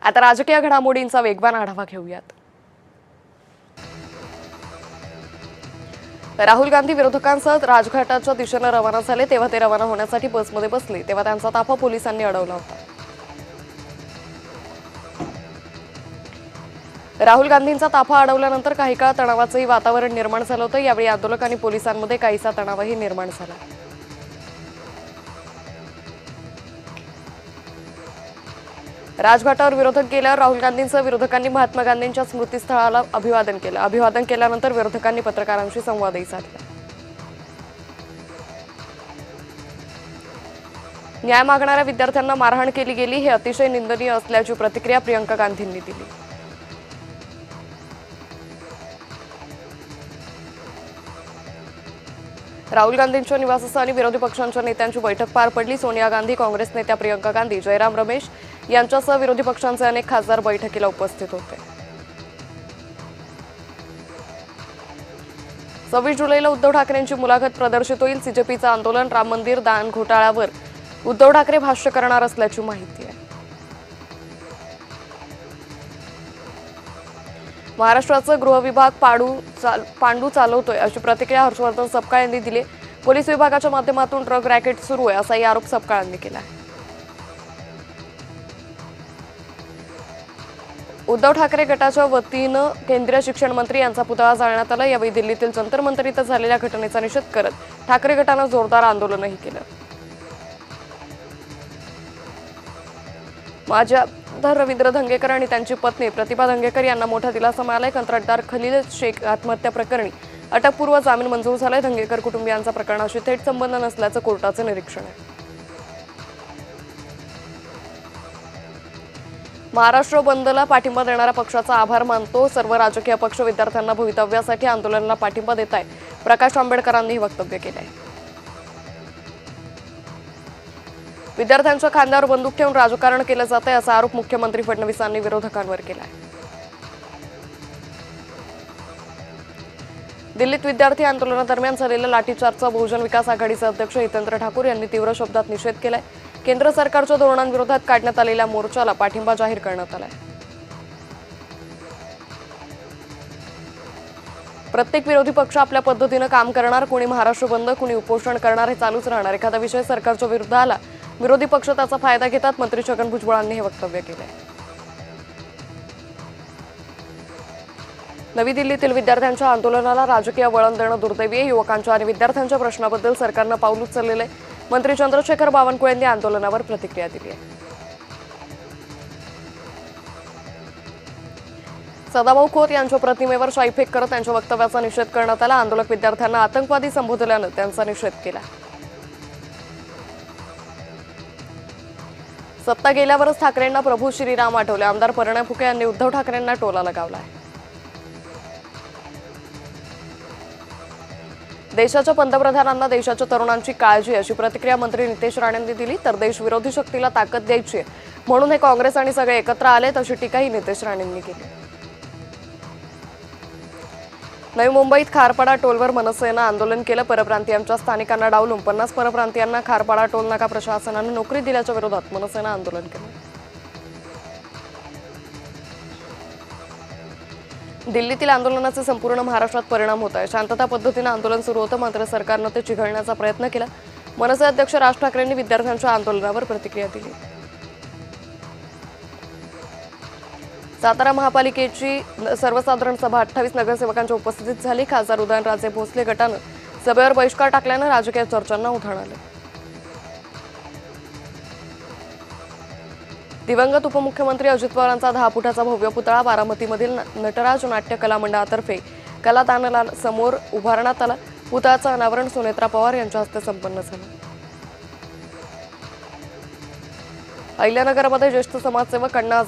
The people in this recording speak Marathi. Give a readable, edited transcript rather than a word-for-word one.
आता राजकीय घडामोडींचा वेगवान आढावा घेऊयात। राहुल गांधी विरोधकांसह राजघाटाच्या दिशेने रवाना झाले तेव्हा ते रवाना होण्यासाठी बसमध्ये बसले तेव्हा त्यांचा ताफा पोलिसांनी अडवला होता। राहुल गांधींचा ताफा अडवल्यानंतर काही काळ तणावाचंही वातावरण निर्माण झालं होतं। यावेळी आंदोलक आणि पोलिसांमध्ये काहीसा तणावही निर्माण झाला। राजघाटावर विरोधक गेल्यावर राहुल गांधींसह विरोधकांनी महात्मा गांधींच्या स्मृतीस्थळाला अभिवादन केलं। अभिवादन केल्यानंतर विरोधकांनी पत्रकारांशी संवादही साधला। न्याय मागणाऱ्या विद्यार्थ्यांना मारहाण केली गेली हे अतिशय निंदनीय असल्याची प्रतिक्रिया प्रियंका गांधींनी दिली। राहुल गांधींच्या निवासस्थानी विरोधी पक्षांच्या नेत्यांची बैठक पार पडली। सोनिया गांधी, काँग्रेस नेत्या प्रियंका गांधी, जयराम रमेश यांच्यासह विरोधी पक्षांचे अनेक खासदार बैठकीला उपस्थित होते। 26 जुलैला उद्धव ठाकरेंची मुलाखत प्रदर्शित होईल। सीजेपीचं आंदोलन राम मंदिर दान घोटाळ्यावर उद्धव ठाकरे भाष्य करणार असल्याची माहिती आहे। महाराष्ट्राचा गृह विभाग पांडू चालवतोय अशी प्रतिक्रिया हर्षवर्धन सपकाळ यांनी दिली। पोलीस विभागाच्या माध्यमातून ड्रग रॅकेट सुरू आहे असाही आरोप सपकाळांनी केला। उद्धव ठाकरे गटाच्या वतीनं केंद्रीय शिक्षण मंत्री यांचा पुतळा जाळण्यात आला। यावेळी दिल्लीतील जंतर मंतर इथं झालेल्या घटनेचा निषेध करत ठाकरे गटानं जोरदार आंदोलनही केलं। माजी आमदार रवींद्र धंगेकर आणि त्यांची पत्नी प्रतिभा धंगेकर यांना मोठा दिलासा मिळालाय। कंत्राटदार खलील शेख आत्महत्या प्रकरणी अटकपूर्व जामीन मंजूर झालाय। धंगेकर कुटुंबियांचा प्रकरणाशी थेट संबंध नसल्याचं कोर्टाचं निरीक्षण आहे। महाराष्ट्र बंदला पाठिंबा देणाऱ्या पक्षाचा आभार मानतो। सर्व राजकीय पक्ष विद्यार्थ्यांना भवितव्यासाठी आंदोलनाला पाठिंबा देत आहे। प्रकाश आंबेडकरांनी वक्तव्य केलंय। विद्यार्थ्यांच्या खांद्यावर बंदूक ठेवून राजकारण केलं जात आहे असा आरोप मुख्यमंत्री फडणवीसांनी विरोधकांवर केलाय। दिल्लीत विद्यार्थी आंदोलनादरम्यान झालेल्या लाठीचार्जचा बहुजन विकास आघाडीचे अध्यक्ष हितेंद्र ठाकूर यांनी तीव्र शब्दात निषेध केलाय। केंद्र सरकारच्या धोरणांविरोधात काढण्यात आलेल्या मोर्चाला पाठिंबा जाहीर करण्यात आलाय। प्रत्येक विरोधी पक्ष आपल्या पद्धतीनं काम करणार, कोणी महाराष्ट्र बंद, कोणी उपोषण करणार, हे चालूच राहणार। एखादा विषय सरकारच्या विरुद्ध आला, विरोधी पक्ष त्याचा फायदा घेतात। मंत्री छगन भुजबळांनी हे वक्तव्य केलंय। नवी दिल्लीतील विद्यार्थ्यांच्या आंदोलनाला राजकीय वळण देणं दुर्दैवी आहे। युवकांच्या आणि विद्यार्थ्यांच्या प्रश्नाबद्दल सरकारनं पाऊल उचललेलं आहे। मंत्री चंद्रशेखर बावनकुळे यांनी आंदोलनावर प्रतिक्रिया दिली आहे। सदाभाऊ खोत यांच्या प्रतिमेवर शाईफेक करत त्यांच्या वक्तव्याचा निषेध करण्यात आला। आंदोलक विद्यार्थ्यांना आतंकवादी संबोधल्यानं त्यांचा निषेध केला। सत्ता गेल्यावरच ठाकरेंना प्रभू श्रीराम आठवले। आमदार परिणय फुके यांनी उद्धव ठाकरेंना टोला लगावलाय। देशाच्या पंतप्रधानांना देशाच्या तरुणांची काळजी अशी प्रतिक्रिया मंत्री नितेश राणेंनी दिली। तर देश विरोधी शक्तीला ताकद द्यायची म्हणून हे काँग्रेस आणि सगळे एकत्र आलेत अशी टीकाही नितेश राणेंनी केली। नवी मुंबईत खारपाडा टोलवर मनसेनं आंदोलन केलं। परप्रांतीयांच्या स्थानिकांना डावलून 50 परप्रांतीयांना खारपाडा टोल नाका प्रशासनानं नोकरी दिल्याच्या विरोधात मनसेनं आंदोलन केलं। दिल्लीतील आंदोलनाचे संपूर्ण महाराष्ट्रात परिणाम होत आहे। शांतता पद्धतीनं आंदोलन सुरू होतं, मात्र सरकारनं ते चिघळण्याचा प्रयत्न केला। मनसे अध्यक्ष राज ठाकरेंनी विद्यार्थ्यांच्या आंदोलनावर प्रतिक्रिया दिली। सातारा महापालिकेची सर्वसाधारण सभा 28 नगरसेवकांच्या उपस्थितीत झाली। खासदार उदयनराजे भोसले गटानं सभेवर बहिष्कार टाकल्यानं राजकीय चर्चांना उधाण आलं। दिवंगत उपमुख्यमंत्री अजित पवारांचा 10 फुटाचा भव्य पुतळा बारामतीमधील नटराज नाट्य कला मंडळातर्फे कलादानला समोर उभारण्यात आला। पुतळ्याचं अनावरण सुनेत्रा पवार यांच्या हस्ते संपन्न झालं। अहिल्यानगरमध्ये ज्येष्ठ समाजसेवक अण्णा